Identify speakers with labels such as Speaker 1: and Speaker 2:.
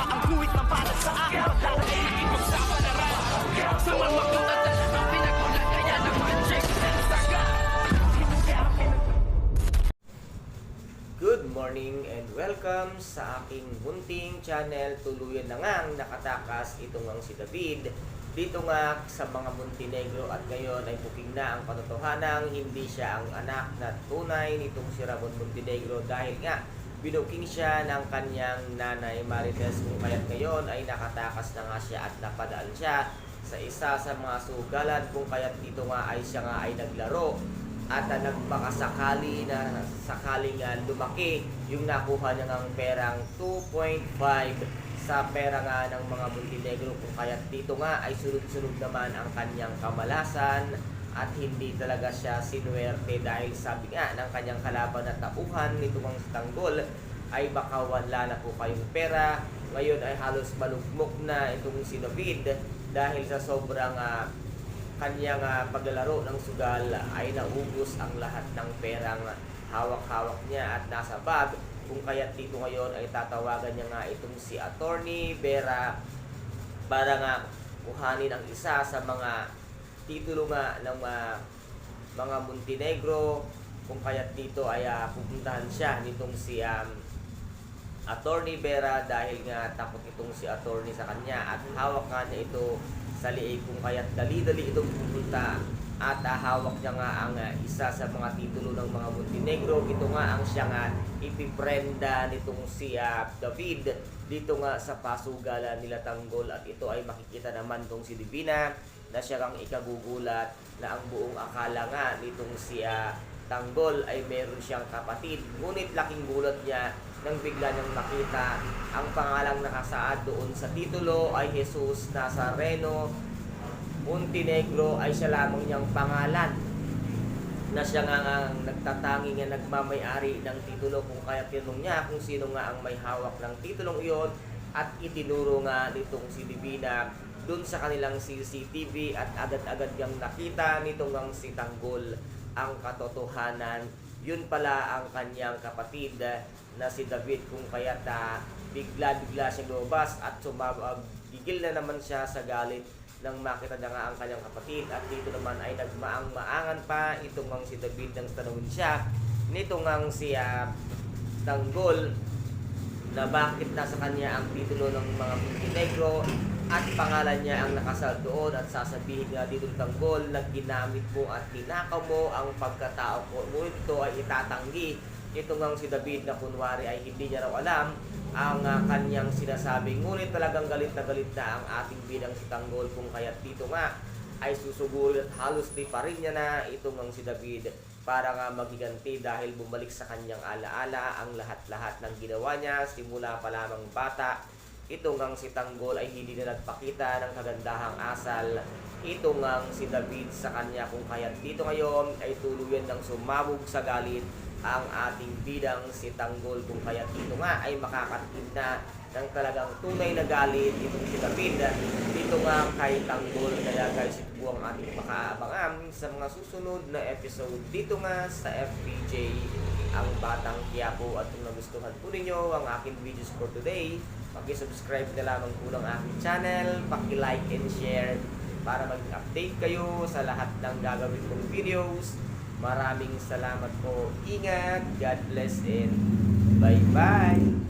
Speaker 1: Ang guhit na para sa akin pagdadaigin magsapalaran sa mga katatan ang pinagulat kaya naman check saga.
Speaker 2: Good morning and welcome sa aking munting channel. Tuluyan na ngang nakatakas itong ang si David dito nga sa mga Montenegro, at ngayon ay buking na ang katotohanang hindi siya ang anak na tunay nitong si Ramon Montenegro, dahil nga binuking siya ng kanyang nanay Marites, kung kaya't ngayon ay nakatakas na nga siya at napadaan siya sa isa sa mga sugalan, kung kaya't dito nga ay siya nga ay naglaro at nagpakasakali na sakaling lumaki yung nakuha niya ng perang 2.5 sa pera nga ng mga Montenegro, kung kaya't dito nga ay sunod-sunod naman ang kanyang kamalasan at hindi talaga siya sinuwerte, dahil sabi nga ng kanyang kalaban na tauhan nito ang Tanggol ay baka wala na po kayong pera. Ngayon ay halos malugmok na itong si David dahil sa sobrang kanyang paglalaro ng sugal ay naubos ang lahat ng perang hawak-hawak niya at nasa bag, kung kaya't dito ngayon ay tatawagan niya nga itong si Attorney Vera para nga kuhanin ang isa sa mga titulo nga ng mga Montenegro, kung kaya't dito ay pupuntahan siya nitong si Attorney Vera, dahil nga takot itong si Attorney sa kanya at hawak nga niya ito sa liig, kung kaya't dali-dali itong pupunta at hawak niya nga ang isa sa mga titulo ng mga Montenegro. Ito nga ang siya nga ipiprenda nitong si David dito nga sa pasugalan nila Tanggol, at ito ay makikita naman tong si Divina na siya kang ikagugulat na ang buong akala nga nitong si Tanggol ay meron siyang kapatid, ngunit laking gulat niya nang bigla niyang nakita ang pangalang nakasaad doon sa titulo ay Jesus Nazareno Montenegro, ay siya lamang niyang pangalan na siya nga nagtatangi nga nagmamay-ari ng titulo, kung kaya tinanong niya kung sino nga ang may hawak ng titulong iyon, at itinuro nga nitong si Divina dun sa kanilang CCTV, at agad-agad niyang nakita nitong ang si Tanggol ang katotohanan. Yun pala ang kanyang kapatid na si David, kung kaya bigla-bigla siyang lumabas at gigil na naman siya sa galit nang makita niya nga ang kanyang kapatid, at dito naman ay nagmaang-maangan pa itong ang si David nang tanungin siya nitong ang si Tanggol na bakit nasa kanya ang titulo ng mga Montenegro at pangalan niya ang nakasal doon, at sasabihin nga dito ng Tanggol na ginamit mo at tinakaw mo ang pagkatao ko, ngunit ito ay itatanggi itong ang si David na kunwari ay hindi niya raw alam ang kanyang sinasabi, ngunit talagang galit na ang ating bidang si Tanggol, kung kaya't dito nga ay susugul at halos di pa rin niya na itong ang si David para nga magiganti, dahil bumalik sa kanyang alaala ang lahat-lahat ng ginawa niya simula pa lamang bata. Itong ang si Tanggol ay hindi na nagpakita ng kagandahang asal itong ang si David sa kanya, kung kaya't dito ngayon ay tuluyan ng sumabog sa galit ang ating bidang si Tanggol, kung kaya dito nga ay makakatikim na ng talagang tunay na galit itong si David dito nga kay Tanggol. Kaya guys, ito po ang ating makaabangan sa mga susunod na episode dito nga sa FPJ ang Batang Quiapo. At kung nagustuhan po ninyo ang aking videos for today, paki-subscribe na lamang po ng aking channel, paki-like and share para mag-update kayo sa lahat ng gagawin kong videos. Maraming salamat po. Ingat, God bless, and bye-bye!